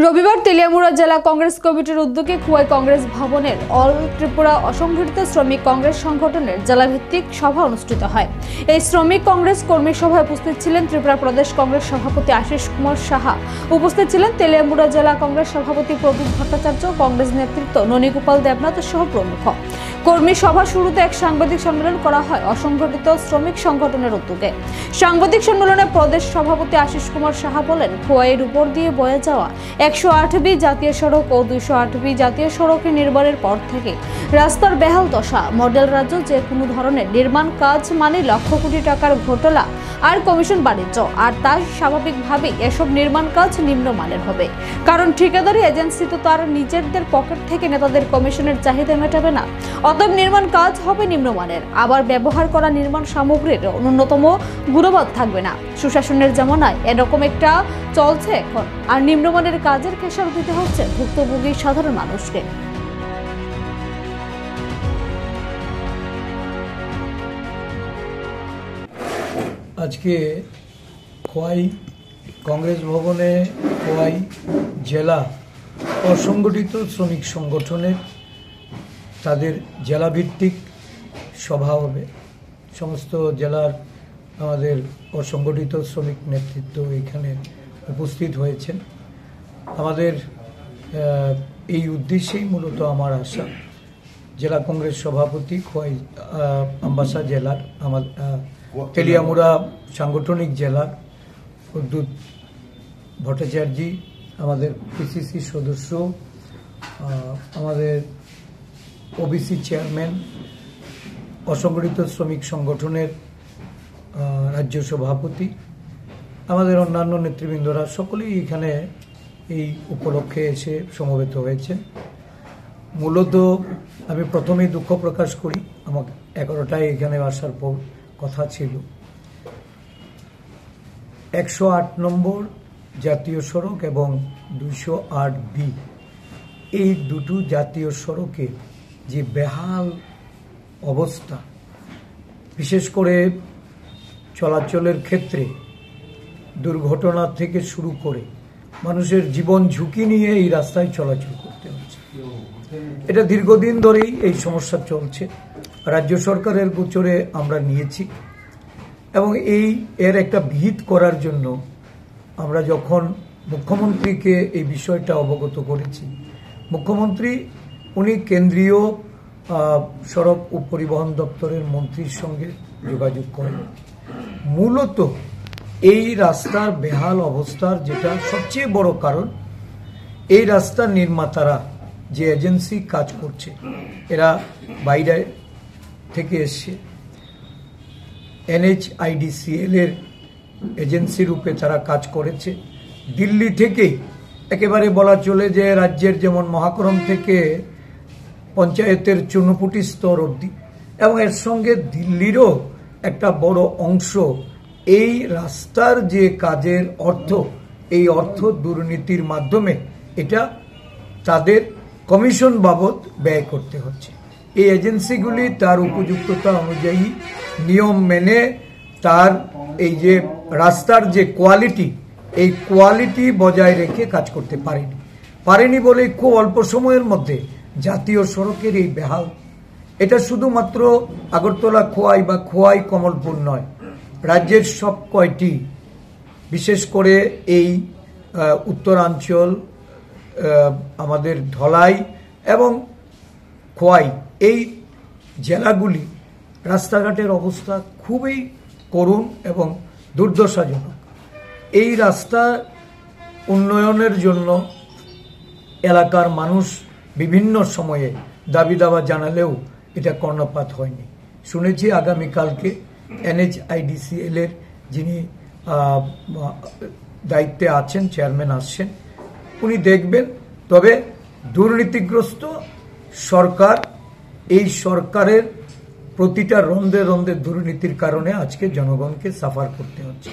রবিবার তেলিয়ামুড়া জেলা কংগ্রেস কমিটির উদ্যোগে খোয়াই কংগ্রেস ভবনের অল ত্রিপুরা অসংগঠিত শ্রমিক কংগ্রেস সংগঠনের জেলাভিত্তিক সভা অনুষ্ঠিত হয়। এই শ্রমিক কংগ্রেস কর্মী সভায় উপস্থিত ছিলেন ত্রিপুরা প্রদেশ কংগ্রেস সভাপতি আশিস কুমার সাহা, উপস্থিত ছিলেন তেলিয়ামুড়া জেলা কংগ্রেস সভাপতি প্রদীপ ভট্টাচার্য, কংগ্রেস নেতৃত্ব ননীগোপাল দেবনাথ সহ প্রমুখ। কর্মী সভা শুরুতে এক সাংবাদিক সম্মেলন করা হয় অসংগঠিত শ্রমিক সংগঠনের উদ্যোগে। সাংবাদিক সম্মেলনে প্রদেশ সভাপতি আশিস কুমার সাহা বলেন, খোয়াইয়ের উপর দিয়ে বয়ে যাওয়া 108B জাতীয় সড়ক ও 208B জাতীয় সড়কের নির্মাণের পর থেকে রাস্তার বেহাল দশা। মডেল রাজ্য যে কোনো ধরনের নির্মাণ কাজ মানে লক্ষ কোটি টাকার ঘোটালা আর কমিশন বাণিজ্য, আর তাই স্বাভাবিকভাবেই এসব নির্মাণ কাজ নিম্নমানের হবে, কারণ ঠিকাদারি এজেন্সি তো তার নিজেদের পকেট থেকে নেতাদের কমিশনের চাহিদা মেটাবে না। অতএব নির্মাণ কাজ হবে নিম্নমানের, আবার ব্যবহার করা নির্মাণ সামগ্রীর ন্যূনতম গুণমান থাকবে না। সুশাসনের জামানায় এরকম একটা চলছে এখন, আর নিম্নমানের কাজের খেসারত দিতে হচ্ছে ভুক্তভোগী সাধারণ মানুষকে। আজকে খোয়াই কংগ্রেস ভবনে খোয়াই জেলা অসংগঠিত শ্রমিক সংগঠনের তাদের জেলাভিত্তিক সভা হবে। সমস্ত জেলার আমাদের অসংগঠিত শ্রমিক নেতৃত্ব এখানে উপস্থিত হয়েছেন। আমাদের এই উদ্দেশ্যেই মূলত আমার আশা। জেলা কংগ্রেস সভাপতি খোয়াই আমবাসা জেলার তেলিয়ামুড়া সাংগঠনিক জেলার প্রদ্যুৎ ভট্টাচার্য, আমাদের পিসিসি সদস্য, আমাদের ওবিসি চেয়ারম্যান, অসংগঠিত শ্রমিক সংগঠনের রাজ্য সভাপতি, আমাদের অন্যান্য নেতৃবৃন্দরা সকলেই এখানে এই উপলক্ষে এসে সমবেত হয়েছেন। মূলত আমি প্রথমেই দুঃখ প্রকাশ করি, আমাকে 11টায় এখানে আসার পর কথা ছিল। 108 নম্বর জাতীয় সড়ক এবং 208B এই দুটো জাতীয় সড়কে যে বেহাল অবস্থা, বিশেষ করে চলাচলের ক্ষেত্রে দুর্ঘটনা থেকে শুরু করে মানুষের জীবন ঝুঁকি নিয়ে এই রাস্তায় চলাচল করতে হচ্ছে। এটা দীর্ঘদিন ধরেই এই সমস্যা চলছে। রাজ্য সরকারের গোচরে আমরা নিয়েছি এবং এর একটা বিহিত করার জন্য আমরা যখন মুখ্যমন্ত্রীকে এই বিষয়টা অবগত করেছি, মুখ্যমন্ত্রী উনি কেন্দ্রীয় সড়ক ও পরিবহন দপ্তরের মন্ত্রীর সঙ্গে যোগাযোগ করেন। মূলত এই রাস্তার বেহাল অবস্থার যেটা সবচেয়ে বড় কারণ, এই রাস্তার নির্মাতারা যে এজেন্সি কাজ করছে এরা বাইরে থেকে এসছে। NHIDCL এর এজেন্সি রূপে তারা কাজ করেছে। দিল্লি থেকেই একেবারে বলা চলে যে রাজ্যের যেমন মহাকরম থেকে পঞ্চায়েতের চুনপুটি স্তর অবধি, এবং এর সঙ্গে দিল্লিরও একটা বড় অংশ এই রাস্তার যে কাজের অর্থ, এই অর্থ দুর্নীতির মাধ্যমে এটা তাদের কমিশন বাবদ ব্যয় করতে হচ্ছে। এই এজেন্সিগুলি তার উপযুক্ততা অনুযায়ী নিয়ম মেনে তার এই যে রাস্তার যে কোয়ালিটি, এই কোয়ালিটি বজায় রেখে কাজ করতে পারেনি বলে খুব অল্প সময়ের মধ্যে জাতীয় সড়কের এই বেহাল, এটা শুধুমাত্র আগরতলা খোয়াই বা খোয়াই কমলপুর নয়, রাজ্যের সব কয়টি, বিশেষ করে এই উত্তরাঞ্চল, আমাদের ধলাই এবং খোয়াই এই জেলাগুলি রাস্তাঘাটের অবস্থা খুবই করুণ এবং দুর্দশাজনক। এই রাস্তা উন্নয়নের জন্য এলাকার মানুষ বিভিন্ন সময়ে দাবি দাওয়া জানালেও এটা কর্ণপাত হয়নি। শুনেছি আগামীকালকে NHIDCL এর যিনি দায়িত্বে আছেন, চেয়ারম্যান আসছেন, উনি দেখবেন। তবে দুর্নীতিগ্রস্ত সরকার, এই সরকারের প্রতিটা রন্ধে রন্ধে দুর্নীতির কারণে আজকে জনগণকে সাফার করতে হচ্ছে।